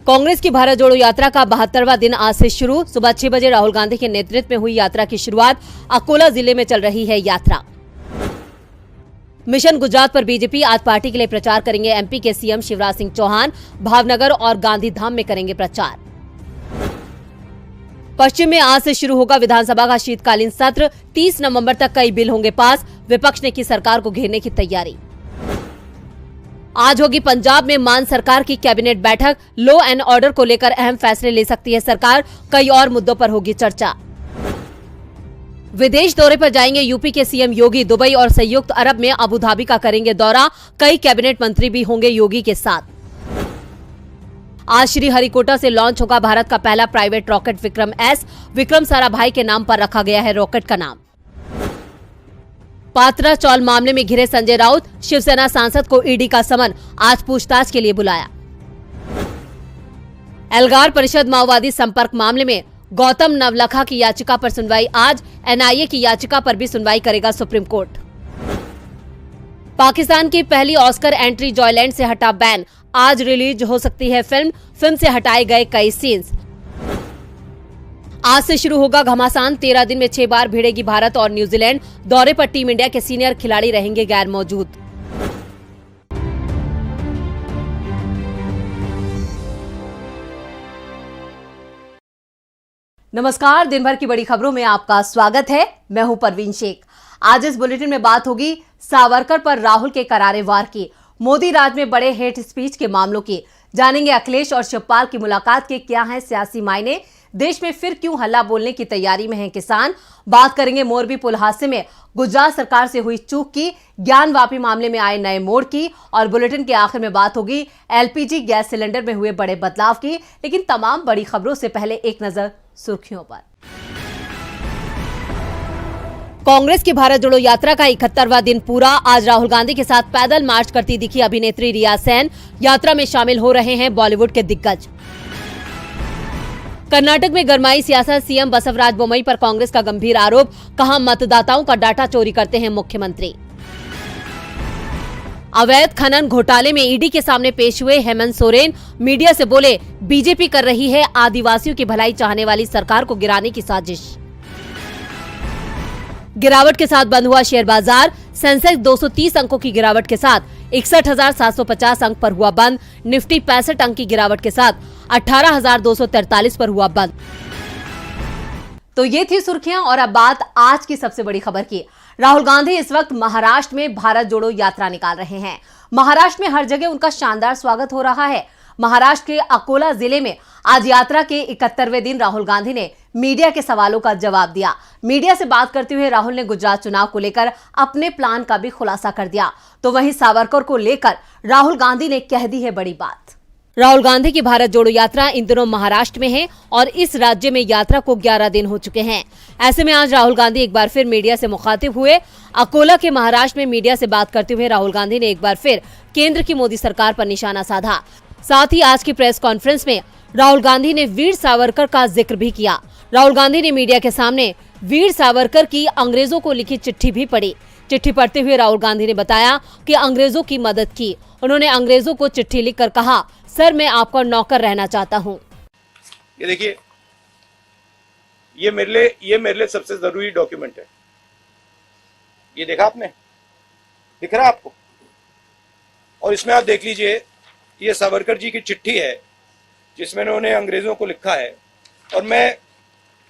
कांग्रेस की भारत जोड़ो यात्रा का 72वां दिन आज से शुरू। सुबह 6 बजे राहुल गांधी के नेतृत्व में हुई यात्रा की शुरुआत। अकोला जिले में चल रही है यात्रा। मिशन गुजरात पर बीजेपी आज पार्टी के लिए प्रचार करेंगे। एमपी के सीएम शिवराज सिंह चौहान भावनगर और गांधीधाम में करेंगे प्रचार। पश्चिम में आज से शुरू होगा विधानसभा का शीतकालीन सत्र। 30 नवंबर तक कई बिल होंगे पास। विपक्ष ने की सरकार को घेरने की तैयारी। आज होगी पंजाब में मान सरकार की कैबिनेट बैठक। लॉ एंड ऑर्डर को लेकर अहम फैसले ले सकती है सरकार। कई और मुद्दों पर होगी चर्चा। विदेश दौरे पर जाएंगे यूपी के सीएम योगी। दुबई और संयुक्त अरब में अबू धाबी का करेंगे दौरा। कई कैबिनेट मंत्री भी होंगे योगी के साथ। आज श्री हरिकोटा से लॉन्च होगा भारत का पहला private rocket Vikram S. Vikram Sarabhai के नाम पर रखा गया है रॉकेट का नाम। पात्रा चौल मामले में घिरे संजय राउत। शिवसेना सांसद को ईडी का समन। आज पूछताछ के लिए बुलाया। एल्गार परिषद माओवादी संपर्क मामले में गौतम नवलखा की याचिका पर सुनवाई आज। एनआईए की याचिका पर भी सुनवाई करेगा सुप्रीम कोर्ट। पाकिस्तान की पहली ऑस्कर एंट्री जॉयलैंड से हटा बैन। आज रिलीज हो सकती है फिल्म से हटाए गए कई सीन्स। आज से शुरू होगा घमासान। 13 दिन में 6 बार भिड़ेगी भारत और न्यूजीलैंड। दौरे पर टीम इंडिया के सीनियर खिलाड़ी रहेंगे गैर मौजूद। नमस्कार, दिन भर की बड़ी खबरों में आपका स्वागत है। मैं हूं परवीन शेख। आज इस बुलेटिन में बात होगी सावरकर पर राहुल के करारे वार की, मोदी राज में बड़े हेट स्पीच के मामलों की। जानेंगे अखिलेश और शिवपाल की मुलाकात के क्या हैं सियासी मायने। देश में फिर क्यों हल्ला बोलने की तैयारी में हैं किसान। बात करेंगे मोरबी पुल हादसे में गुजरात सरकार से हुई चूक की, ज्ञान वापी मामले में आए नए मोड़ की, और बुलेटिन के आखिर में बात होगी एलपीजी गैस सिलेंडर में हुए बड़े बदलाव की। लेकिन तमाम बड़ी खबरों से पहले एक नजर सुर्खियों पर। कांग्रेस की भारत जोड़ो यात्रा का 71वां दिन पूरा। आज राहुल गांधी के साथ पैदल मार्च करती दिखी अभिनेत्री रिया सेन। यात्रा में शामिल हो रहे हैं बॉलीवुड के दिग्गज। कर्नाटक में गरमाई सियासत। सीएम बसवराज बोम्मई पर कांग्रेस का गंभीर आरोप। कहा मतदाताओं का डाटा चोरी करते हैं मुख्यमंत्री। अवैध खनन घोटाले में ईडी के सामने पेश हुए हेमंत सोरेन। मीडिया से बोले बीजेपी कर रही है आदिवासियों की भलाई चाहने वाली सरकार को गिराने की साजिश। गिरावट के साथ बंद हुआ शेयर बाजार। सेंसेक्स 230 अंकों की गिरावट के साथ 61,750 अंक पर हुआ बंद। निफ्टी 65 अंक की गिरावट के साथ 18,243 पर हुआ बंद। तो ये थी सुर्खियां और अब बात आज की सबसे बड़ी खबर की। राहुल गांधी इस वक्त महाराष्ट्र में भारत जोड़ो यात्रा निकाल रहे हैं। महाराष्ट्र में हर जगह उनका शानदार स्वागत हो रहा है। महाराष्ट्र के अकोला जिले में आज यात्रा के 71वें दिन राहुल गांधी ने मीडिया के सवालों का जवाब दिया। मीडिया से बात करते हुए राहुल ने गुजरात चुनाव को लेकर अपने प्लान का भी खुलासा कर दिया। तो वहीं सावरकर को लेकर राहुल गांधी ने कह दी है बड़ी बात। राहुल गांधी की भारत जोड़ो यात्रा इन दिनों महाराष्ट्र में है और इस राज्य में यात्रा को 11 दिन हो चुके हैं। ऐसे में आज राहुल गांधी एक बार फिर मीडिया से मुखातिब हुए। अकोला के महाराष्ट्र में मीडिया से बात करते हुए राहुल गांधी ने एक बार फिर केंद्र की मोदी सरकार पर निशाना साधा। साथ ही आज की प्रेस कॉन्फ्रेंस में राहुल गांधी ने वीर सावरकर का जिक्र भी किया। राहुल गांधी ने मीडिया के सामने वीर सावरकर की अंग्रेजों को लिखी चिट्ठी भी पढ़ी। चिट्ठी पढ़ते हुए राहुल गांधी ने बताया कि अंग्रेजों की मदद की। उन्होंने अंग्रेजों को चिट्ठी लिखकर कहा, सर मैं आपका नौकर रहना चाहता हूं। ये देखिए, ये मेरे लिए सबसे जरूरी डॉक्यूमेंट है। ये देखा आपने, दिख रहा है आपको? और इसमें आप देख लीजिए, ये सावरकर जी की चिट्ठी है जिसमें उन्होंने अंग्रेजों को लिखा है। और मैं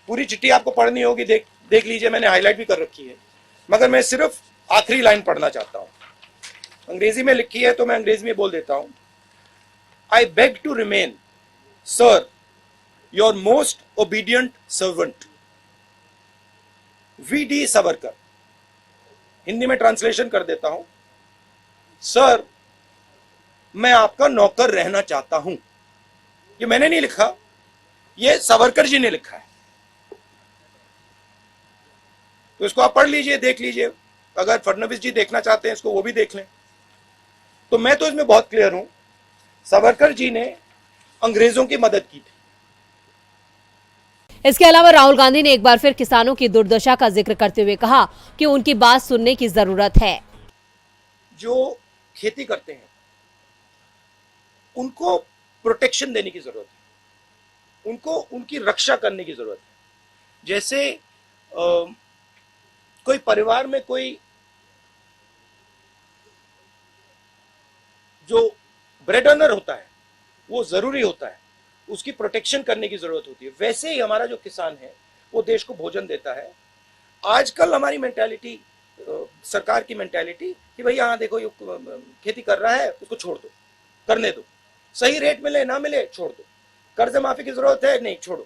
पूरी चिट्ठी आपको पढ़नी होगी, देख लीजिए, मैंने हाईलाइट भी कर रखी है, मगर मैं सिर्फ आखिरी लाइन पढ़ना चाहता हूं। अंग्रेजी में लिखी है तो मैं अंग्रेजी में बोल देता हूं। I beg to remain, sir, your most obedient servant, V.D. Savarkar. Hindi में ट्रांसलेशन कर देता हूं, सर मैं आपका नौकर रहना चाहता हूं। ये मैंने नहीं लिखा, ये सावरकर जी ने लिखा है। तो इसको आप पढ़ लीजिए, देख लीजिए। अगर फडणवीस जी देखना चाहते हैं इसको, वो भी देख लें। तो मैं तो इसमें बहुत क्लियर हूं, सावरकर जी ने अंग्रेजों की मदद की थी। इसके अलावा राहुल गांधी ने एक बार फिर किसानों की दुर्दशा का जिक्र करते हुए कहा कि उनकी बात सुनने की जरूरत है। जो खेती करते हैं उनको प्रोटेक्शन देने की जरूरत है, उनको उनकी रक्षा करने की जरूरत है। जैसे कोई परिवार में कोई जो ब्रेड अर्नर होता है वो जरूरी होता है, उसकी प्रोटेक्शन करने की जरूरत होती है, वैसे ही हमारा जो किसान है वो देश को भोजन देता है। आजकल हमारी मेंटालिटी, सरकार की मेंटालिटी कि भाई हाँ देखो ये खेती कर रहा है उसको छोड़ दो, करने दो, सही रेट मिले ना मिले छोड़ दो, कर्ज माफी की जरूरत है नहीं छोड़ो,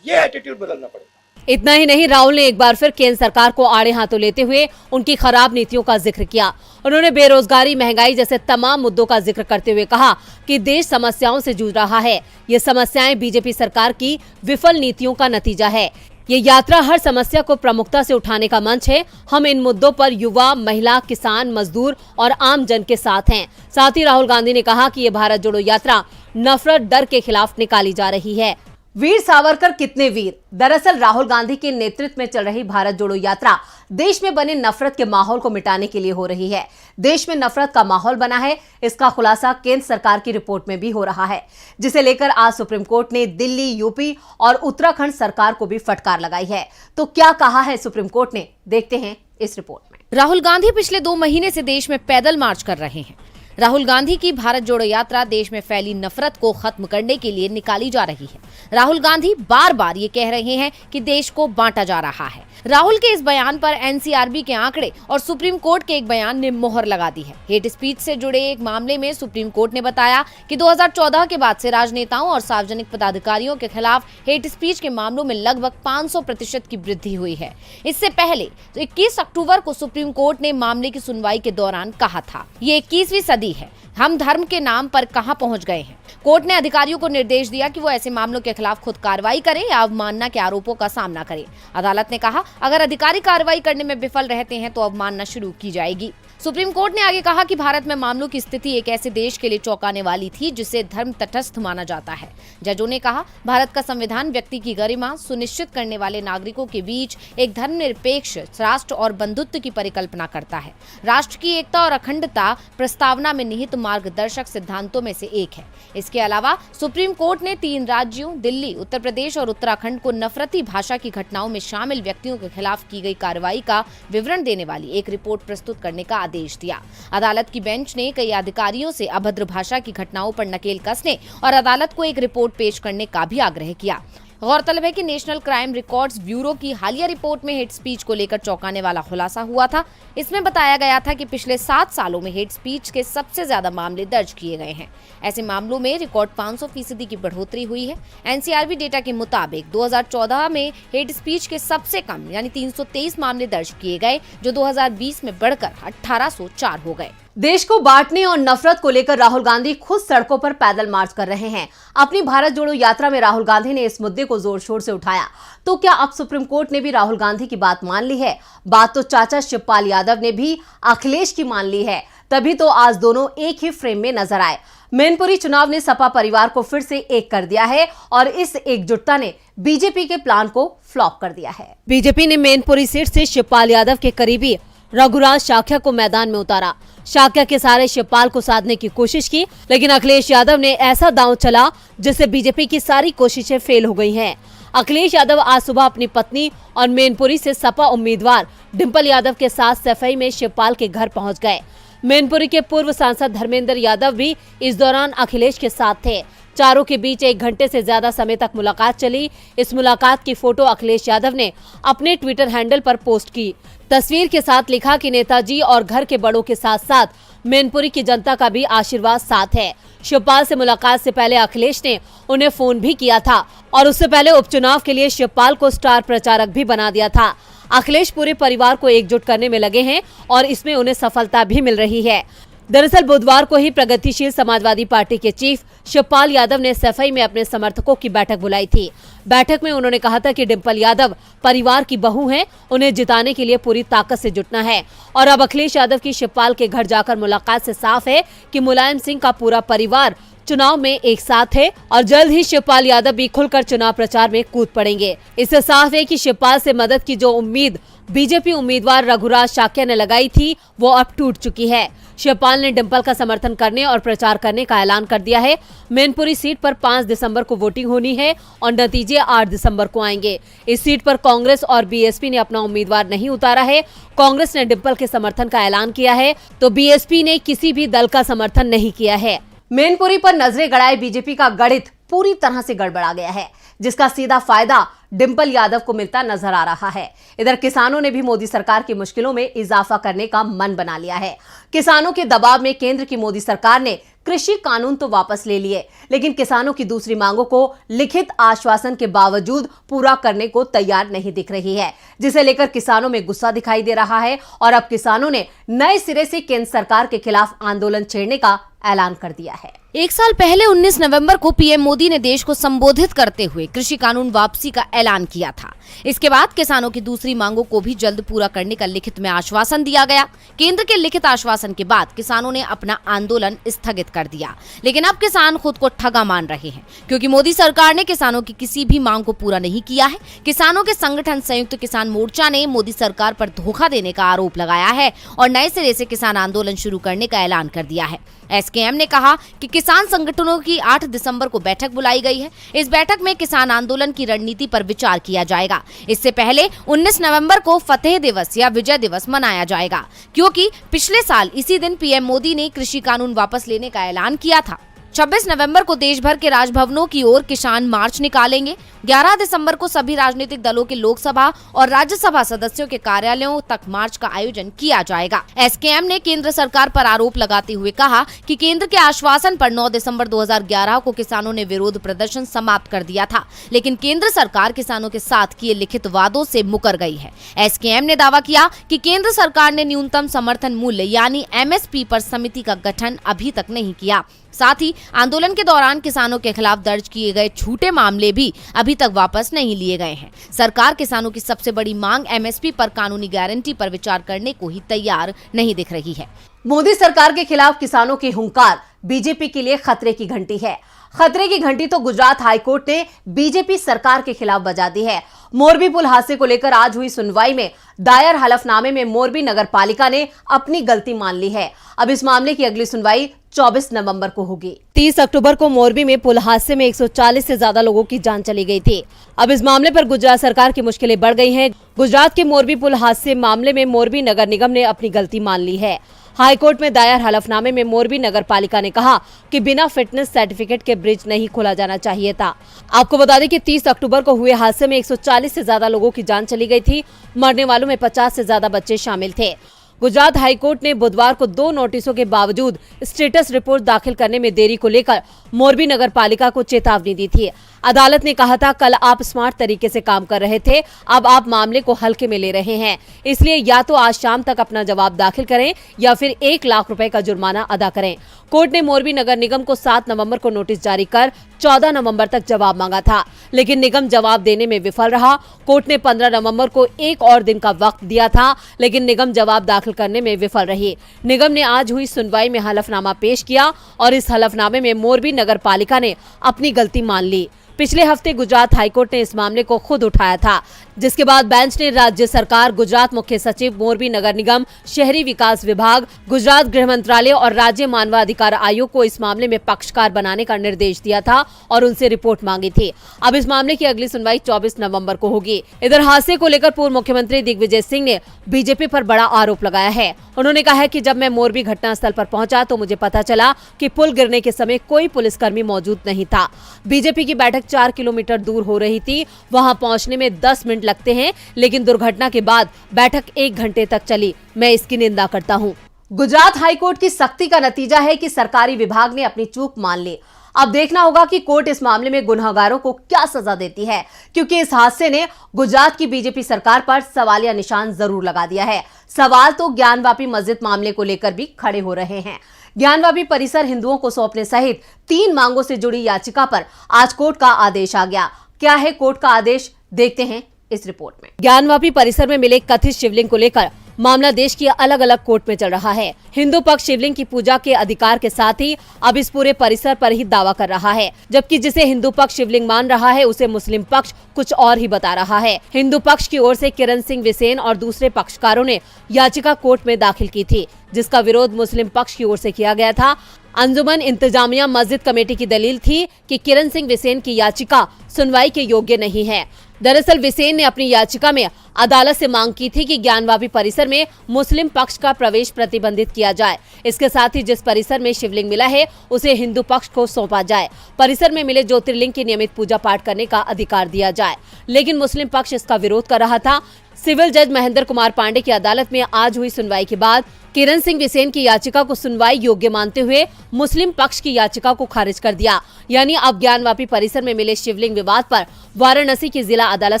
ये एटीट्यूड बदलना पड़ेगा। इतना ही नहीं, राहुल ने एक बार फिर केंद्र सरकार को आड़े हाथों लेते हुए उनकी खराब नीतियों का जिक्र किया। उन्होंने बेरोजगारी, महंगाई जैसे तमाम मुद्दों का जिक्र करते हुए कहा कि देश समस्याओं से जूझ रहा है। ये समस्याएं बीजेपी सरकार की विफल नीतियों का नतीजा है। ये यात्रा हर समस्या को प्रमुखता से उठाने का मंच है। हम इन मुद्दों पर युवा, महिला, किसान, मजदूर और आम जन के साथ हैं। साथ ही राहुल गांधी ने कहा कि ये भारत जोड़ो यात्रा नफरत, डर के खिलाफ निकाली जा रही है। वीर सावरकर कितने वीर। दरअसल राहुल गांधी के नेतृत्व में चल रही भारत जोड़ो यात्रा देश में बने नफरत के माहौल को मिटाने के लिए हो रही है। देश में नफरत का माहौल बना है, इसका खुलासा केंद्र सरकार की रिपोर्ट में भी हो रहा है, जिसे लेकर आज सुप्रीम कोर्ट ने दिल्ली, यूपी और उत्तराखंड सरकार को भी फटकार लगाई है। तो क्या कहा है सुप्रीम कोर्ट ने, देखते हैं इस रिपोर्ट में। राहुल गांधी पिछले 2 महीने से देश में पैदल मार्च कर रहे हैं। राहुल गांधी की भारत जोड़ो यात्रा देश में फैली नफरत को खत्म करने के लिए निकाली जा रही है। राहुल गांधी बार बार ये कह रहे हैं कि देश को बांटा जा रहा है। राहुल के इस बयान पर एनसीआरबी के आंकड़े और सुप्रीम कोर्ट के एक बयान ने मोहर लगा दी है। हेट स्पीच से जुड़े एक मामले में सुप्रीम कोर्ट ने बताया कि 2014 के बाद से राजनेताओं और सार्वजनिक पदाधिकारियों के खिलाफ हेट स्पीच के मामलों में लगभग 500% की वृद्धि हुई है। इससे पहले 21 अक्टूबर को सुप्रीम कोर्ट ने मामले की सुनवाई के दौरान कहा था, ये 21वीं सदी है, हम धर्म के नाम पर कहां पहुंच गए हैं। कोर्ट ने अधिकारियों को निर्देश दिया कि वो ऐसे मामलों के खिलाफ खुद कार्रवाई करें या अवमानना के आरोपों का सामना करें। अदालत ने कहा, अगर अधिकारी कार्रवाई करने में विफल रहते हैं तो अवमानना शुरू की जाएगी। सुप्रीम कोर्ट ने आगे कहा कि भारत में मामलों की स्थिति एक ऐसे देश के लिए चौंकाने वाली थी जिसे धर्म तटस्थ माना जाता है। जजों ने कहा, भारत का संविधान व्यक्ति की गरिमा सुनिश्चित करने वाले नागरिकों के बीच एक धर्मनिरपेक्ष राष्ट्र और बंधुत्व की परिकल्पना करता है। राष्ट्र की एकता और अखंडता प्रस्तावना में निहित मार्गदर्शक सिद्धांतों में से एक है। इसके अलावा सुप्रीम कोर्ट ने 3 राज्यों दिल्ली, उत्तर प्रदेश और उत्तराखंड को नफरती भाषा की घटनाओं में शामिल व्यक्तियों के खिलाफ की गई कार्रवाई का विवरण देने वाली एक रिपोर्ट प्रस्तुत करने का आदेश दिया। अदालत की बेंच ने कई अधिकारियों से अभद्र भाषा की घटनाओं पर नकेल कसने और अदालत को एक रिपोर्ट पेश करने का भी आग्रह किया। गौरतलब है कि नेशनल क्राइम रिकॉर्ड्स ब्यूरो की हालिया रिपोर्ट में हेट स्पीच को लेकर चौंकाने वाला खुलासा हुआ था। इसमें बताया गया था कि पिछले 7 सालों में हेट स्पीच के सबसे ज्यादा मामले दर्ज किए गए हैं। ऐसे मामलों में रिकॉर्ड 500% की बढ़ोतरी हुई है। एनसीआरबी डेटा के मुताबिक 2014 में हेट स्पीच के सबसे कम यानी 323 मामले दर्ज किए गए, जो 2020 में बढ़कर 1804 हो गए। देश को बांटने और नफरत को लेकर राहुल गांधी खुद सड़कों पर पैदल मार्च कर रहे हैं। अपनी भारत जोड़ो यात्रा में राहुल गांधी ने इस मुद्दे को जोर शोर से उठाया। तो क्या अब सुप्रीम कोर्ट ने भी राहुल गांधी की बात मान ली है? बात तो चाचा शिवपाल यादव ने भी अखिलेश की मान ली है। तभी तो आज दोनों एक ही फ्रेम में नजर आए। मैनपुरी चुनाव ने सपा परिवार को फिर से एक कर दिया है और इस एकजुटता ने बीजेपी के प्लान को फ्लॉप कर दिया है। बीजेपी ने मैनपुरी सीट से शिवपाल यादव के करीबी रघुराज शाक्या को मैदान में उतारा। शाक्या के सारे शिवपाल को साधने की कोशिश की, लेकिन अखिलेश यादव ने ऐसा दांव चला जिससे बीजेपी की सारी कोशिशें फेल हो गई हैं। अखिलेश यादव आज सुबह अपनी पत्नी और मैनपुरी से सपा उम्मीदवार डिंपल यादव के साथ सफाई में शिवपाल के घर पहुंच गए। मैनपुरी के पूर्व सांसद धर्मेंद्र यादव भी इस दौरान अखिलेश के साथ थे। चारों के बीच 1 घंटे से ज्यादा समय तक मुलाकात चली। इस मुलाकात की फोटो अखिलेश यादव ने अपने ट्विटर हैंडल पर पोस्ट की। तस्वीर के साथ लिखा कि नेताजी और घर के बड़ों के साथ साथ मैनपुरी की जनता का भी आशीर्वाद साथ है। शिवपाल से मुलाकात से पहले अखिलेश ने उन्हें फोन भी किया था और उससे पहले उपचुनाव के लिए शिवपाल को स्टार प्रचारक भी बना दिया था। अखिलेश पूरे परिवार को एकजुट करने में लगे हैं और इसमें उन्हें सफलता भी मिल रही है। दरअसल बुधवार को ही प्रगतिशील समाजवादी पार्टी के चीफ शिवपाल यादव ने सफाई में अपने समर्थकों की बैठक बुलाई थी। बैठक में उन्होंने कहा था कि डिंपल यादव परिवार की बहू हैं, उन्हें जिताने के लिए पूरी ताकत से जुटना है। और अब अखिलेश यादव की शिवपाल के घर जाकर मुलाकात से साफ है कि मुलायम सिंह का पूरा परिवार चुनाव में एक साथ है और जल्द ही शिवपाल यादव भी खुलकर चुनाव प्रचार में कूद पड़ेंगे। इससे साफ है कि शिवपाल से मदद की जो उम्मीद बीजेपी उम्मीदवार रघुराज शाक्य ने लगाई थी वो अब टूट चुकी है। शिवपाल ने डिंपल का समर्थन करने और प्रचार करने का ऐलान कर दिया है। मैनपुरी सीट पर 5 दिसंबर को वोटिंग होनी है और नतीजे 8 दिसंबर को आएंगे। इस सीट पर कांग्रेस और बीएसपी ने अपना उम्मीदवार नहीं उतारा है। कांग्रेस ने डिंपल के समर्थन का ऐलान किया है तो बीएसपी ने किसी भी दल का समर्थन नहीं किया है। मैनपुरी पर नजरें गड़ाए बीजेपी का गणित पूरी तरह से गड़बड़ा गया है, जिसका सीधा फायदा डिंपल यादव को मिलता नजर आ रहा है। इधर किसानों ने भी मोदी सरकार की मुश्किलों में इजाफा करने का मन बना लिया है। किसानों के दबाव में केंद्र की मोदी सरकार ने कृषि कानून तो वापस ले लिए, लेकिन किसानों की दूसरी मांगों को लिखित आश्वासन के बावजूद पूरा करने को तैयार नहीं दिख रही है, जिसे लेकर किसानों में गुस्सा दिखाई दे रहा है और अब किसानों ने नए सिरे से केंद्र सरकार के खिलाफ आंदोलन छेड़ने का ऐलान कर दिया है। एक साल पहले 19 नवंबर को पीएम मोदी ने देश को संबोधित करते हुए कृषि कानून वापसी का ऐलान किया था। इसके बाद किसानों की दूसरी मांगों को भी जल्द पूरा करने का लिखित में आश्वासन दिया गया। केंद्र के लिखित आश्वासन के बाद किसानों ने अपना आंदोलन स्थगित कर दिया, लेकिन अब किसान खुद को ठगा मान रहे हैं, क्योंकि मोदी सरकार ने किसानों की किसी भी मांग को पूरा नहीं किया है। किसानों के संगठन संयुक्त किसान मोर्चा ने मोदी सरकार पर धोखा देने का आरोप लगाया है और नए सिरे से किसान आंदोलन शुरू करने का ऐलान कर दिया है। एसकेएम ने कहा कि किसान संगठनों की 8 दिसंबर को बैठक बुलाई गई है। इस बैठक में किसान आंदोलन की रणनीति पर विचार किया जाएगा। इससे पहले 19 नवंबर को फतेह दिवस या विजय दिवस मनाया जाएगा, क्योंकि पिछले साल इसी दिन पीएम मोदी ने कृषि कानून वापस लेने का ऐलान किया था। 26 नवंबर को देश भर के राजभवनों की ओर किसान मार्च निकालेंगे। 11 दिसंबर को सभी राजनीतिक दलों के लोकसभा और राज्यसभा सदस्यों के कार्यालयों तक मार्च का आयोजन किया जाएगा। एसकेएम ने केंद्र सरकार पर आरोप लगाते हुए कहा कि केंद्र के आश्वासन पर 9 दिसंबर 2011 को किसानों ने विरोध प्रदर्शन समाप्त कर दिया था, लेकिन केंद्र सरकार किसानों के साथ किए लिखित वादों से मुकर गई है। एसकेएम ने दावा किया कि केंद्र सरकार ने न्यूनतम समर्थन मूल्य यानी एमएसपी पर समिति का गठन अभी तक नहीं किया। साथ ही आंदोलन के दौरान किसानों के खिलाफ दर्ज किए गए झूठे मामले भी अभी तक वापस नहीं लिए गए हैं। सरकार किसानों की सबसे बड़ी मांग एमएसपी पर कानूनी गारंटी पर विचार करने को ही तैयार नहीं दिख रही है। मोदी सरकार के खिलाफ किसानों की हुंकार बीजेपी के लिए खतरे की घंटी है। खतरे की घंटी तो गुजरात हाईकोर्ट ने बीजेपी सरकार के खिलाफ बजा दी है। मोरबी पुल हादसे को लेकर आज हुई सुनवाई में दायर हलफनामे में मोरबी नगर पालिका ने अपनी गलती मान ली है। अब इस मामले की अगली सुनवाई 24 नवंबर को होगी। 30 अक्टूबर को मोरबी में पुल हादसे में 140 से ज्यादा लोगों की जान चली गई थी। अब इस मामले पर गुजरात सरकार की मुश्किलें बढ़ गई हैं। गुजरात के मोरबी पुल हादसे मामले में मोरबी नगर निगम ने अपनी गलती मान ली है। हाईकोर्ट में दायर हलफनामे में मोरबी नगर पालिका ने कहा कि बिना फिटनेस सर्टिफिकेट के ब्रिज नहीं खोला जाना चाहिए था। आपको बता दें कि 30 अक्टूबर को हुए हादसे में 140 से ज्यादा लोगों की जान चली गई थी। मरने वालों में 50 से ज्यादा बच्चे शामिल थे। गुजरात हाईकोर्ट ने बुधवार को 2 नोटिसों के बावजूद स्टेटस रिपोर्ट दाखिल करने में देरी को लेकर मोरबी नगर पालिका को चेतावनी दी थी। अदालत ने कहा था, कल आप स्मार्ट तरीके से काम कर रहे थे, अब आप मामले को हल्के में ले रहे हैं, इसलिए या तो आज शाम तक अपना जवाब दाखिल करें या फिर 1 लाख रुपए का जुर्माना अदा करें। कोर्ट ने मोरबी नगर निगम को 7 नवंबर को नोटिस जारी कर 14 नवंबर तक जवाब मांगा था, लेकिन निगम जवाब देने में विफल रहा। कोर्ट ने 15 नवंबर को 1 और दिन का वक्त दिया था, लेकिन निगम जवाब दाखिल करने में विफल रही। निगम ने आज हुई सुनवाई में हलफनामा पेश किया और इस हलफनामे में मोरबी नगर पालिका ने अपनी गलती मान ली। पिछले हफ्ते गुजरात हाईकोर्ट ने इस मामले को खुद उठाया था, जिसके बाद बेंच ने राज्य सरकार, गुजरात मुख्य सचिव, मोरबी नगर निगम, शहरी विकास विभाग, गुजरात गृह मंत्रालय और राज्य मानवाधिकार आयोग को इस मामले में पक्षकार बनाने का निर्देश दिया था और उनसे रिपोर्ट मांगी थी। अब इस मामले की अगली सुनवाई 24 नवंबर को होगी। इधर हादसे को लेकर पूर्व मुख्यमंत्री दिग्विजय सिंह ने बीजेपी पर बड़ा आरोप लगाया है। उन्होंने कहा है कि जब मैं मोरबी घटनास्थल पर पहुंचा तो मुझे पता चला कि पुल गिरने के समय कोई पुलिसकर्मी मौजूद नहीं था। बीजेपी की बैठक 4 किलोमीटर दूर हो रही थी। वहां पहुंचने में 10 मिनट लगते हैं, लेकिन दुर्घटना के बाद बैठक 1 घंटे तक चली। मैं इसकी निंदा करता हूं। गुजरात हाईकोर्ट की सख्ती का नतीजा है कि सरकारी विभाग ने अपनी चूक मान ली। अब देखना होगा कि कोर्ट इस मामले में गुनहगारों को क्या सजा देती है, क्योंकि इस हादसे ने गुजरात की बीजेपी सरकार पर सवालिया निशान जरूर लगा दिया है। सवाल तो ज्ञानवापी मस्जिद मामले को लेकर भी खड़े हो रहे हैं। ज्ञानवापी परिसर हिंदुओं को सौंपने सहित 3 मांगों से जुड़ी याचिका पर आज कोर्ट का आदेश आ गया। क्या है कोर्ट का आदेश, देखते हैं इस रिपोर्ट में। ज्ञानवापी परिसर में मिले कथित शिवलिंग को लेकर मामला देश की अलग अलग कोर्ट में चल रहा है। हिंदू पक्ष शिवलिंग की पूजा के अधिकार के साथ ही अब इस पूरे परिसर पर ही दावा कर रहा है, जबकि जिसे हिंदू पक्ष शिवलिंग मान रहा है उसे मुस्लिम पक्ष कुछ और ही बता रहा है। हिंदू पक्ष की ओर से किरण सिंह बिसेन और दूसरे पक्षकारों ने याचिका कोर्ट में दाखिल की थी, जिसका विरोध मुस्लिम पक्ष की ओर से किया गया था। अंजुमन इंतजामिया मस्जिद कमेटी की दलील थी कि किरण सिंह बिसेन की याचिका सुनवाई के योग्य नहीं है। दरअसल बिसेन ने अपनी याचिका में अदालत से मांग की थी कि ज्ञानवापी परिसर में मुस्लिम पक्ष का प्रवेश प्रतिबंधित किया जाए। इसके साथ ही जिस परिसर में शिवलिंग मिला है उसे हिंदू पक्ष को सौंपा जाए। परिसर में मिले ज्योतिर्लिंग की नियमित पूजा पाठ करने का अधिकार दिया जाए, लेकिन मुस्लिम पक्ष इसका विरोध कर रहा था। सिविल जज महेंद्र कुमार पांडे की अदालत में आज हुई सुनवाई के बाद किरण सिंह बिसेन की याचिका को सुनवाई योग्य मानते हुए मुस्लिम पक्ष की याचिका को खारिज कर दिया। यानी अब ज्ञानवापी परिसर में मिले शिवलिंग विवाद पर वाराणसी की जिला अदालत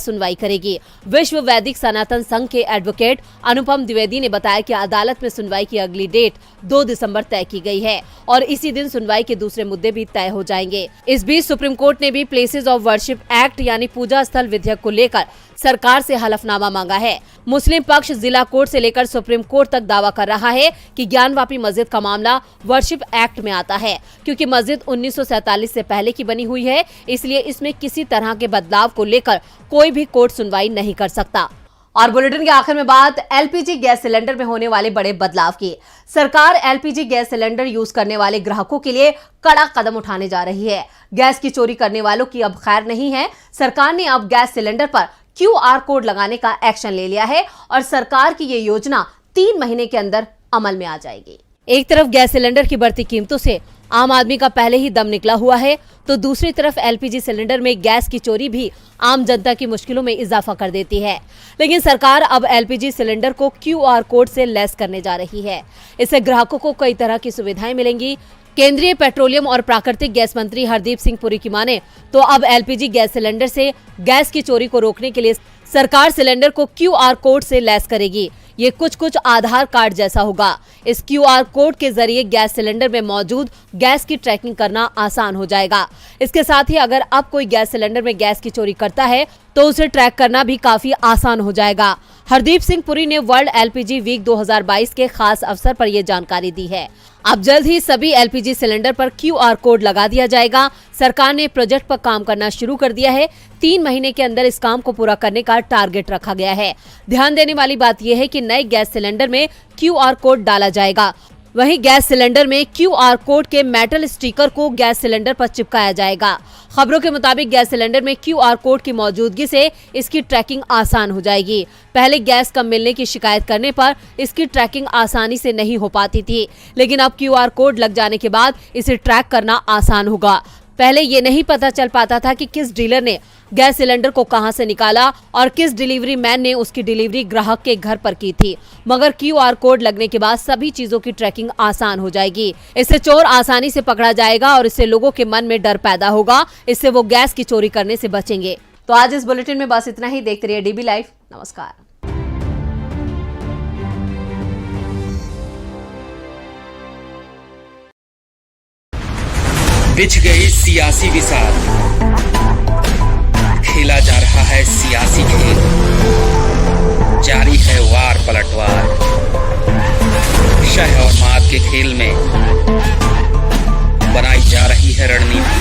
सुनवाई करेगी। विश्व वैदिक सनातन संघ के एडवोकेट अनुपम द्विवेदी ने बताया कि अदालत में सुनवाई की अगली डेट 2 दिसंबर तय की गई है और इसी दिन सुनवाई के दूसरे मुद्दे भी तय हो जाएंगे। इस बीच सुप्रीम कोर्ट ने भी प्लेसेस ऑफ वर्शिप एक्ट यानी पूजा स्थल विधेयक को लेकर सरकार से हलफनामा मांगा है। मुस्लिम पक्ष जिला कोर्ट से लेकर सुप्रीम कोर्ट तक दावा कर रहा है कि ज्ञानवापी मस्जिद का मामला वर्शिप एक्ट में आता है, क्योंकि मस्जिद 1947 से पहले की बनी हुई है, इसलिए इसमें किसी तरह के बदलाव को लेकर कोई भी कोर्ट सुनवाई नहीं कर सकता। और बुलेटिन के आखिर में बात एलपीजी गैस सिलेंडर में होने वाले बड़े बदलाव की। सरकार एलपीजी गैस सिलेंडर यूज करने वाले ग्राहकों के लिए कड़ा कदम उठाने जा रही है। गैस की चोरी करने वालों की अब खैर नहीं है। सरकार ने अब गैस सिलेंडर पर QR कोड लगाने का एक्शन ले लिया है और सरकार की ये योजना 3 महीने के अंदर अमल में आ जाएगी। एक तरफ गैस सिलेंडर की बढ़ती कीमतों से आम आदमी का पहले ही दम निकला हुआ है, तो दूसरी तरफ एलपीजी सिलेंडर में गैस की चोरी भी आम जनता की मुश्किलों में इजाफा कर देती है। लेकिन सरकार अब एलपीजी सिलेंडर को QR कोड से लैस करने जा रही है। इससे ग्राहकों को कई तरह की सुविधाएं मिलेंगी। केंद्रीय पेट्रोलियम और प्राकृतिक गैस मंत्री हरदीप सिंह पुरी की माने तो अब एलपीजी गैस सिलेंडर से गैस की चोरी को रोकने के लिए सरकार सिलेंडर को QR कोड से लैस करेगी। ये कुछ आधार कार्ड जैसा होगा। इस QR कोड के जरिए गैस सिलेंडर में मौजूद गैस की ट्रैकिंग करना आसान हो जाएगा। इसके साथ ही अगर अब कोई गैस सिलेंडर में गैस की चोरी करता है तो उसे ट्रैक करना भी काफी आसान हो जाएगा। हरदीप सिंह पुरी ने वर्ल्ड एलपीजी वीक 2022 के खास अवसर पर यह जानकारी दी है। अब जल्द ही सभी एलपीजी सिलेंडर पर QR कोड लगा दिया जाएगा। सरकार ने प्रोजेक्ट पर काम करना शुरू कर दिया है। 3 महीने के अंदर इस काम को पूरा करने का टारगेट रखा गया है। ध्यान देने वाली बात यह है कि नए गैस सिलेंडर में QR कोड डाला जाएगा। वहीं गैस सिलेंडर में QR कोड के मेटल स्टिकर को गैस सिलेंडर पर चिपकाया जाएगा। खबरों के मुताबिक गैस सिलेंडर में QR कोड की मौजूदगी से इसकी ट्रैकिंग आसान हो जाएगी। पहले गैस कम मिलने की शिकायत करने पर इसकी ट्रैकिंग आसानी से नहीं हो पाती थी, लेकिन अब QR कोड लग जाने के बाद इसे ट्रैक करना आसान होगा। पहले ये नहीं पता चल पाता था कि किस डीलर ने गैस सिलेंडर को कहां से निकाला और किस डिलीवरी मैन ने उसकी डिलीवरी ग्राहक के घर पर की थी, मगर QR कोड लगने के बाद सभी चीजों की ट्रैकिंग आसान हो जाएगी। इससे चोर आसानी से पकड़ा जाएगा और इससे लोगों के मन में डर पैदा होगा। इससे वो गैस की चोरी करने से बचेंगे। तो आज इस बुलेटिन में बस इतना ही। देखते रहिए DB लाइव। नमस्कार। बिछ गई सियासी विसार, खेला जा रहा है सियासी खेल, जारी है वार पलटवार। शह और मात के खेल में बनाई जा रही है रणनीति।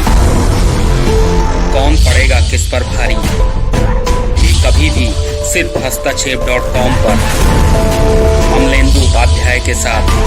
कौन पड़ेगा किस पर भारी, ये कभी भी सिर्फ हस्तक्षेप.com पर अमलेंदु उपाध्याय के साथ